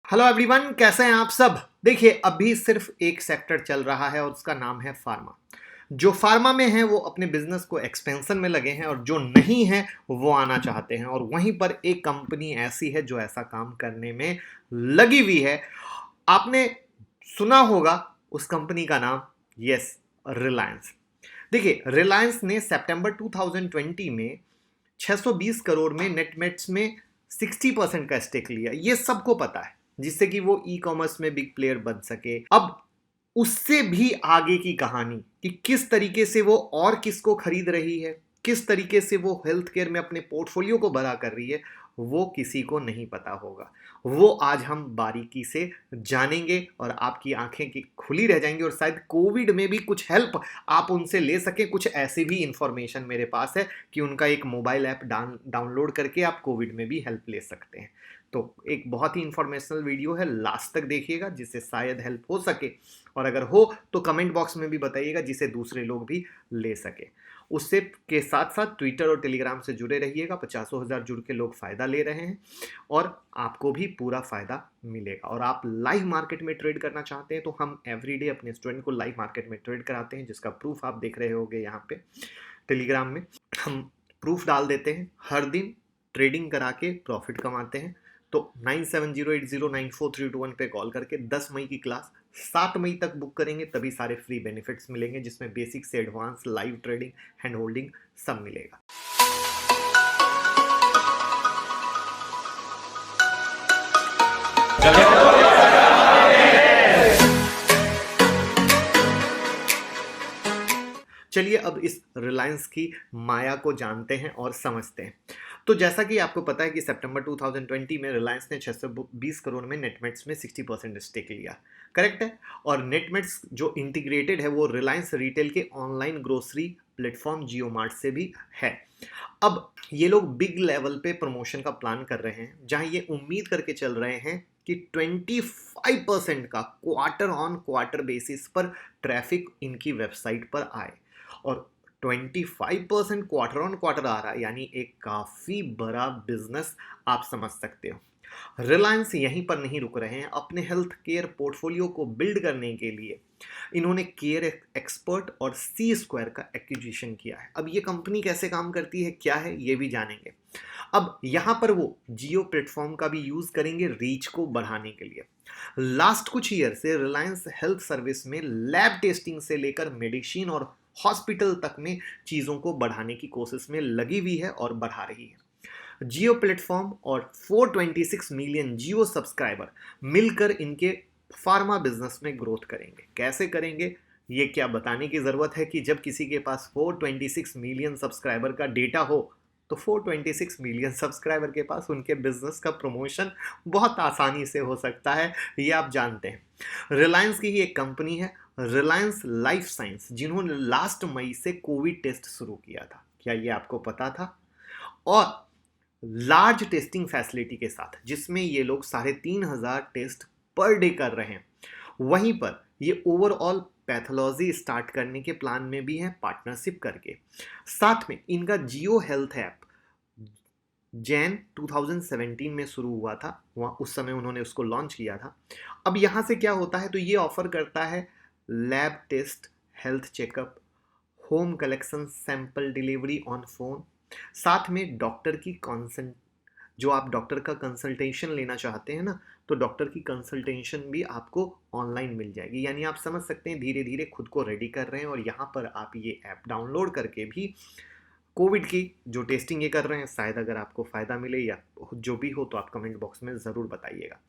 Hello everyone, कैसे हैं आप सब। देखिए, अभी सिर्फ एक सेक्टर चल रहा है और उसका नाम है फार्मा। जो फार्मा में हैं वो अपने बिजनेस को एक्सपेंशन में लगे हैं और जो नहीं है वो आना चाहते हैं। और वहीं पर एक कंपनी ऐसी है जो ऐसा काम करने में लगी हुई है। आपने सुना होगा उस कंपनी का नाम, यस, रिलायंस। देखिए, रिलायंस ने सितंबर 2020 में 620 करोड़ में नेटमेट्स में 60% का स्टेक लिया। ये सबको पता है, जिससे कि वो ई कॉमर्स में बिग प्लेयर बन सके। अब उससे भी आगे की कहानी कि किस तरीके से वो और किसको खरीद रही है, किस तरीके से वो हेल्थ केयर में अपने पोर्टफोलियो को बड़ा कर रही है, वो किसी को नहीं पता होगा। वो आज हम बारीकी से जानेंगे और आपकी आंखें की खुली रह जाएंगी और शायद कोविड में भी कुछ हेल्प आप उनसे ले सकें। कुछ ऐसी भी इंफॉर्मेशन मेरे पास है कि उनका एक मोबाइल ऐप डाउनलोड करके आप कोविड में भी हेल्प ले सकते हैं। तो एक बहुत ही इंफॉर्मेशनल वीडियो है, लास्ट तक देखिएगा जिससे शायद हेल्प हो सके। और अगर हो तो कमेंट बॉक्स में भी बताइएगा जिसे दूसरे लोग भी ले सके। उससे के साथ साथ ट्विटर और टेलीग्राम से जुड़े रहिएगा। 50,000 जुड़ के लोग फ़ायदा ले रहे हैं और आपको भी पूरा फ़ायदा मिलेगा। और आप लाइव मार्केट में ट्रेड करना चाहते हैं तो हम एवरीडे अपने स्टूडेंट को लाइव मार्केट में ट्रेड कराते हैं, जिसका प्रूफ आप देख रहे होंगे यहाँ पे टेलीग्राम में। हम प्रूफ डाल देते हैं, हर दिन ट्रेडिंग करा के प्रॉफिट कमाते हैं। तो 9708094321 पे कॉल करके 10 मई की क्लास 7 मई तक बुक करेंगे, तभी सारे फ्री बेनिफिट्स मिलेंगे, जिसमें बेसिक से advance live trading, hand holding सब मिलेगा। चलिए अब इस रिलायंस की माया को जानते हैं और समझते हैं। तो जैसा कि आपको पता है कि सितंबर 2020 में रिलायंस ने 620 करोड़ में नेटमेट्स में 60% स्टेक लिया, करेक्ट है। और नेटमेट्स जो इंटीग्रेटेड है वो रिलायंस रिटेल के ऑनलाइन ग्रोसरी प्लेटफॉर्म जियो मार्ट से भी है। अब ये लोग बिग लेवल पे प्रमोशन का प्लान कर रहे हैं, जहां ये उम्मीद करके चल रहे हैं कि 25% का क्वार्टर ऑन क्वार्टर बेसिस पर ट्रैफिक इनकी वेबसाइट पर आए। और 25% क्वार्टर ऑन क्वार्टर आ रहा है, यानी एक काफी बड़ा बिजनेस आप समझ सकते हो। रिलायंस यहीं पर नहीं रुक रहे हैं। अपने हेल्थ केयर पोर्टफोलियो को बिल्ड करने के लिए इन्होंने केयर एक्सपर्ट और सी स्क्वायर का एक्विजिशन किया है। अब ये कंपनी कैसे काम करती है, क्या है, ये भी जानेंगे। अब यहां पर वो जियो प्लेटफॉर्म का भी यूज करेंगे रीच को बढ़ाने के लिए। लास्ट कुछ ईयर से रिलायंस हेल्थ सर्विस में लैब टेस्टिंग से लेकर मेडिसिन और हॉस्पिटल तक में चीजों को बढ़ाने की कोशिश में लगी हुई है और बढ़ा रही है। जियो प्लेटफॉर्म और 426 मिलियन जियो सब्सक्राइबर मिलकर इनके फार्मा बिजनेस में ग्रोथ करेंगे। कैसे करेंगे ये क्या बताने की ज़रूरत है कि जब किसी के पास 426 मिलियन सब्सक्राइबर का डेटा हो तो 426 मिलियन सब्सक्राइबर के पास उनके बिजनेस का प्रमोशन बहुत आसानी से हो सकता है, ये आप जानते हैं। रिलायंस की ही एक कंपनी है रिलायंस लाइफ साइंस, जिन्होंने लास्ट मई से कोविड टेस्ट शुरू किया था। क्या ये आपको पता था? और लार्ज टेस्टिंग फैसिलिटी के साथ, जिसमें ये लोग 3,500 टेस्ट पर डे कर रहे हैं। वहीं पर ये ओवरऑल पैथोलॉजी स्टार्ट करने के प्लान में भी है, पार्टनरशिप करके। साथ में इनका जियो हेल्थ ऐप जैन 2017 में शुरू हुआ था, वहाँ उस समय उन्होंने उसको लॉन्च किया था। अब यहाँ से क्या होता है, तो ये ऑफर करता है lab test, health checkup, home collection, sample delivery on phone, साथ में डॉक्टर की कंसल्ट, जो आप डॉक्टर का कंसल्टेशन लेना चाहते हैं ना, तो डॉक्टर की कंसल्टेशन भी आपको ऑनलाइन मिल जाएगी। यानी आप समझ सकते हैं धीरे धीरे खुद को रेडी कर रहे हैं। और यहाँ पर आप ये ऐप डाउनलोड करके भी कोविड की जो टेस्टिंग ये कर रहे हैं, शायद अगर आपको फ़ायदा मिले या जो भी हो तो आप कमेंट बॉक्स में ज़रूर बताइएगा।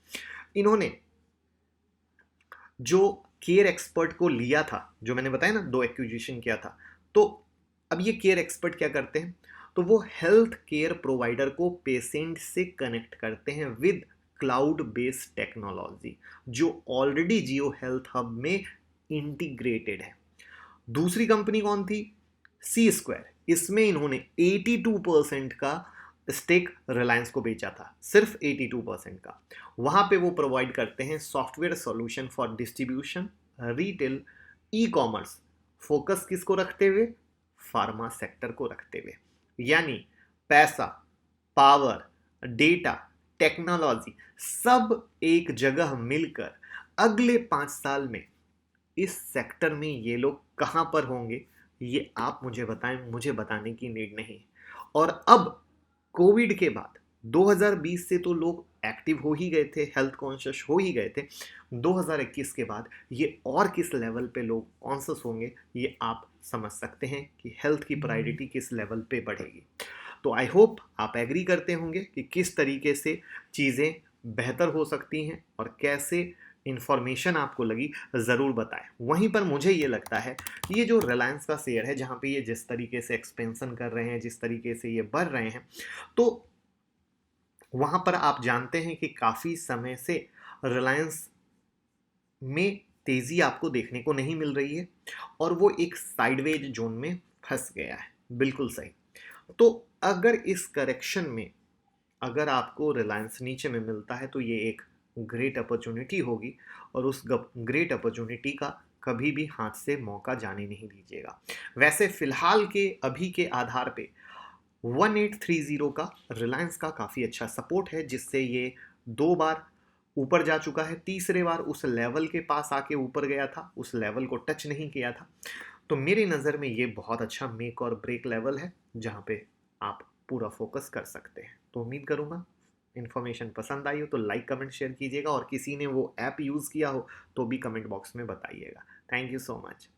इन्होंने जो केयर एक्सपर्ट को लिया था, जो मैंने बताया ना, 2 एक्विजिशन किया था, तो अब ये केयर एक्सपर्ट क्या करते हैं, तो वो हेल्थ केयर प्रोवाइडर को पेशेंट से कनेक्ट करते हैं विद क्लाउड बेस्ड टेक्नोलॉजी, जो ऑलरेडी जियो हेल्थ हब में इंटीग्रेटेड है। दूसरी कंपनी कौन थी? सी स्क्वायर। इसमें इन्होंने 82% का स्टेक रिलायंस को बेचा था, सिर्फ 82% का। वहां पे वो प्रोवाइड करते हैं software solution for distribution, retail, e commerce. Focus किसको रखते हुए? फार्मा सेक्टर को रखते हुए। यानी पैसा, पावर, डेटा, टेक्नोलॉजी, सब एक जगह मिलकर अगले 5 साल में इस सेक्टर में ये लोग कहां पर होंगे, ये आप मुझे बताएं, मुझे बताने की नीड नहीं। और अब कोविड के बाद 2020 से तो लोग एक्टिव हो ही गए थे, हेल्थ कॉन्शियस हो ही गए थे। 2021 के बाद ये और किस लेवल पे लोग कॉन्शियस होंगे, ये आप समझ सकते हैं कि हेल्थ की प्रायोरिटी किस लेवल पे बढ़ेगी। तो आई होप आप एग्री करते होंगे कि किस तरीके से चीज़ें बेहतर हो सकती हैं और कैसे इंफॉर्मेशन आपको लगी, ज़रूर बताएं। वहीं पर मुझे ये लगता है कि ये जो रिलायंस का शेयर है, जहाँ पे ये जिस तरीके से एक्सपेंशन कर रहे हैं, जिस तरीके से ये बढ़ रहे हैं, तो वहाँ पर आप जानते हैं कि काफ़ी समय से रिलायंस में तेज़ी आपको देखने को नहीं मिल रही है और वो एक साइडवेज जोन में फंस गया है। बिल्कुल सही। तो अगर इस करेक्शन में अगर आपको रिलायंस नीचे में मिलता है तो ये एक ग्रेट अपॉर्चुनिटी होगी और उस ग्रेट अपॉर्चुनिटी का कभी भी हाथ से मौका जाने नहीं दीजिएगा। वैसे फिलहाल के अभी के आधार पे 1830 का रिलायंस का काफ़ी अच्छा सपोर्ट है, जिससे ये 2 बार ऊपर जा चुका है। तीसरे बार उस लेवल के पास आके ऊपर गया था, उस लेवल को टच नहीं किया था। तो मेरी नज़र में ये बहुत अच्छा मेक और ब्रेक लेवल है, जहाँ पे आप पूरा फोकस कर सकते हैं। तो उम्मीद करूँगा इन्फॉर्मेशन पसंद आई हो तो लाइक कमेंट शेयर कीजिएगा, और किसी ने वो ऐप यूज़ किया हो तो भी कमेंट बॉक्स में बताइएगा। Thank you so much.